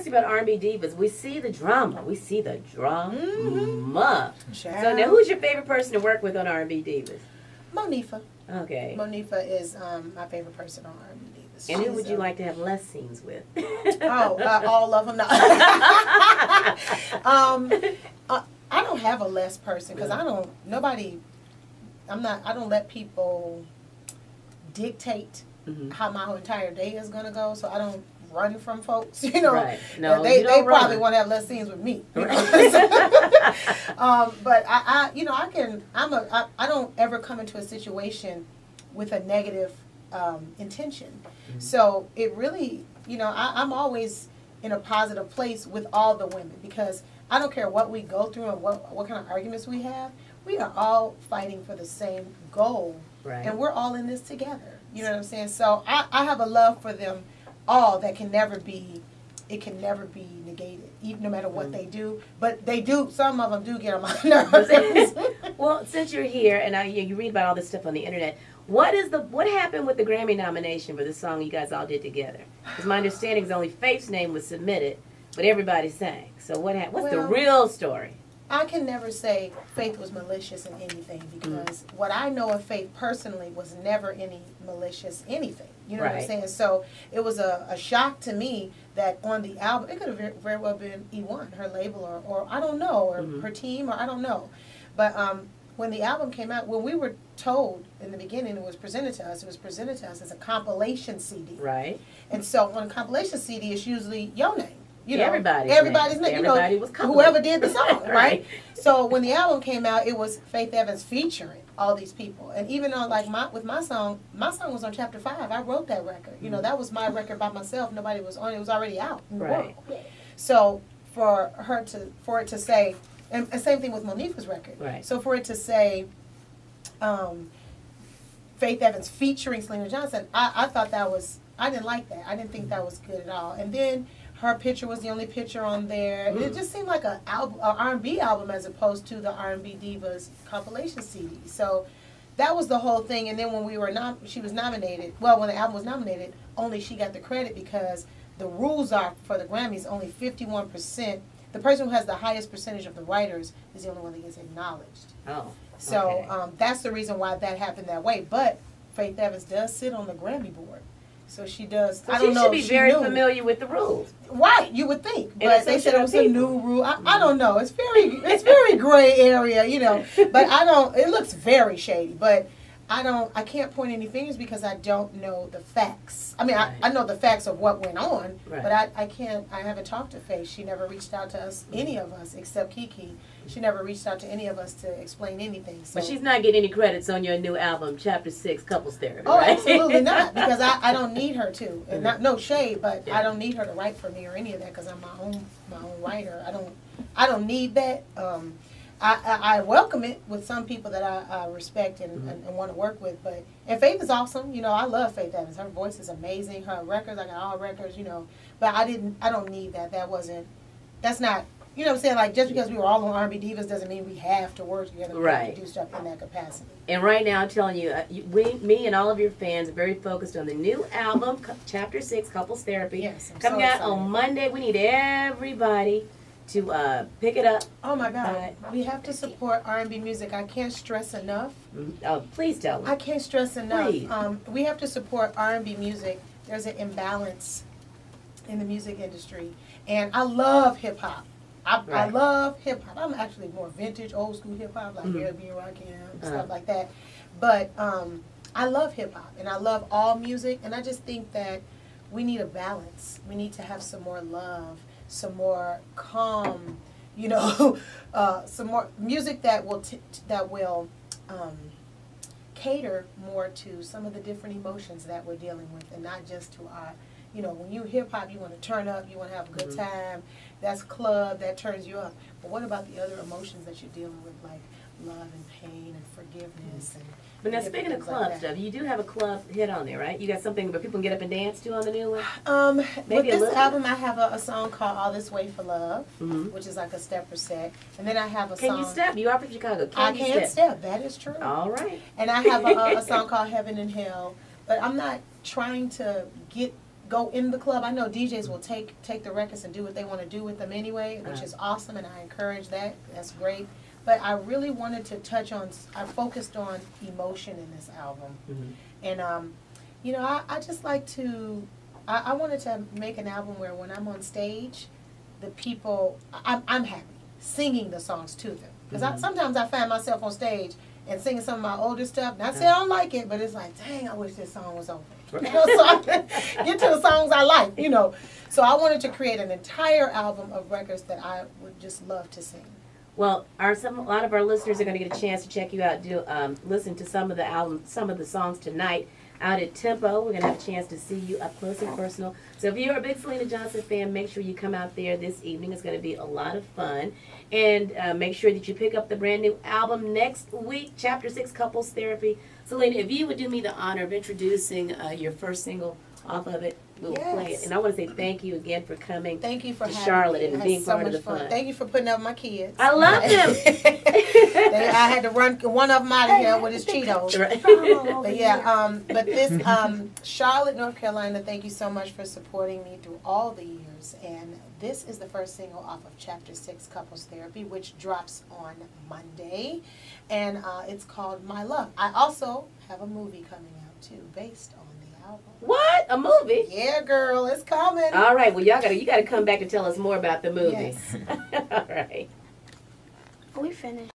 ask you about R&B Divas. We see the drama. We see the drama. Mm-hmm. So now, who's your favorite person to work with on R&B Divas? Monifa. Okay. Monifa is my favorite person on R&B Divas. And who would you like to have less scenes with? All of them. No. I don't have a less person because I don't let people dictate how my entire day is going to go, so I don't run from folks, you know. Right. No, they probably want to have less scenes with me. Right. But I don't ever come into a situation with a negative intention. So it really, I'm always in a positive place with all the women, because I don't care what we go through and what kind of arguments we have. We are all fighting for the same goal, and we're all in this together. You know what I'm saying? So I have a love for them all that can never be negated, even no matter what they do. But they do. Some of them do get on my nerves. Well, since you're here and you read about all this stuff on the internet, what happened with the Grammy nomination for the song you guys all did together? Because my understanding is only Faith's name was submitted, but everybody sang. So what's the real story? I can never say Faith was malicious in anything, because what I know of Faith personally was never any malicious anything. You know what I'm saying? So it was a shock to me that on the album, it could have very well been E1, her label, or I don't know, or her team, or I don't know. But when the album came out, when we were told in the beginning it was presented to us as a compilation CD. Right. And so on a compilation CD, it's usually your name. Everybody's name. Everybody was whoever did the song, right? So when the album came out, it was Faith Evans featuring all these people. And even on my song was on chapter 5. I wrote that record. That was my record by myself. Nobody was on it. It was already out in the world. So for it to say, and same thing with Monifa's record. Right. So for it to say Faith Evans featuring Syleena Johnson, I thought I didn't like that. I didn't think that was good at all. And then her picture was the only picture on there. It just seemed like an R&B album as opposed to the R&B Divas compilation CD. So that was the whole thing. And then when she was nominated, when the album was nominated, only she got the credit, because the rules are for the Grammys only 51%. The person who has the highest percentage of the writers is the only one that gets acknowledged. Oh. So that's the reason why that happened that way. But Faith Evans does sit on the Grammy board. So she does. So she should be very familiar with the rules. Right, you would think. But they said it was a new rule. I don't know. It's very gray area, But it looks very shady. But I can't point any fingers because I don't know the facts. I mean, I know the facts of what went on, but I haven't talked to Faith. She never reached out to us, any of us, except Kiki. She never reached out to any of us to explain anything. So. But she's not getting any credits on your new album, Chapter 6, Couples Therapy, Oh, right? absolutely not, because I don't need her to. And no shade, but I don't need her to write for me or any of that, because I'm my own writer. I don't need that. I welcome it with some people that I respect and want to work with. And Faith is awesome. I love Faith Evans. Her voice is amazing. Her records, I got all records, But I don't need that. That's not, you know what I'm saying? Like, just because we were all on R&B Divas doesn't mean we have to work together to do stuff in that capacity. And right now, I'm telling you, me and all of your fans are very focused on the new album, Chapter 6, Couples Therapy. Yes, coming out on Monday. We need everybody to pick it up. Oh my God, we have to support R&B music. I can't stress enough. Oh, please tell me. I can't stress enough. Please. We have to support R&B music. There's an imbalance in the music industry, and I love hip hop. I love hip hop. I'm actually more vintage, old school hip hop, like R&B, Rakim, stuff like that. But I love hip hop, and I love all music, and I just think that we need a balance. We need to have some more love, some more calm, some more music that will cater more to some of the different emotions that we're dealing with, and not just to our, when you hip hop, you want to turn up, you want to have a good time. That's club, that turns you up. But what about the other emotions that you're dealing with, like love and pain and forgiveness and But now, speaking of club stuff, you do have a club hit on there, right? You got something where people can get up and dance to on the new one? With this album, I have a song called All This Way for Love, which is like a stepper set. And then I have a song... Can you step? You are from Chicago. I can't step. That is true. All right. And I have a song called Heaven and Hell. But I'm not trying to go in the club. I know DJs will take the records and do what they want to do with them anyway, which is awesome, and I encourage that. That's great. But I really wanted to touch on, I focused on emotion in this album. And, you know, I just like to, I wanted to make an album where when I'm on stage, the people, I'm happy singing the songs to them. Because sometimes I find myself on stage and singing some of my older stuff. Not say I don't like it, but it's like, dang, I wish this song was over. You know, so I can get to the songs I like, you know. So I wanted to create an entire album of records that I would just love to sing. Well, a lot of our listeners are going to get a chance to check you out, listen to some of the songs tonight out at Tempo. We're going to have a chance to see you up close and personal. So if you're a big Syleena Johnson fan, make sure you come out there this evening. It's going to be a lot of fun. And make sure that you pick up the brand new album next week, Chapter 6, Couples Therapy. Syleena, if you would do me the honor of introducing your first single off of it, we'll play it. And I want to say thank you again for coming. Thank you for to having Charlotte me. and being so part of the fun. fun. Thank you for putting up my kids. I love them. I had to run one of them out of here with his Cheetos. But yeah, but this Charlotte, North Carolina. Thank you so much for supporting me through all the years. And this is the first single off of Chapter 6, Couples Therapy, which drops on Monday, and it's called My Love. I also have a movie coming out too, based on the album. What? A movie? Yeah, girl, it's coming. All right. Well, you gotta come back and tell us more about the movie. Yes. All right. Are we finished?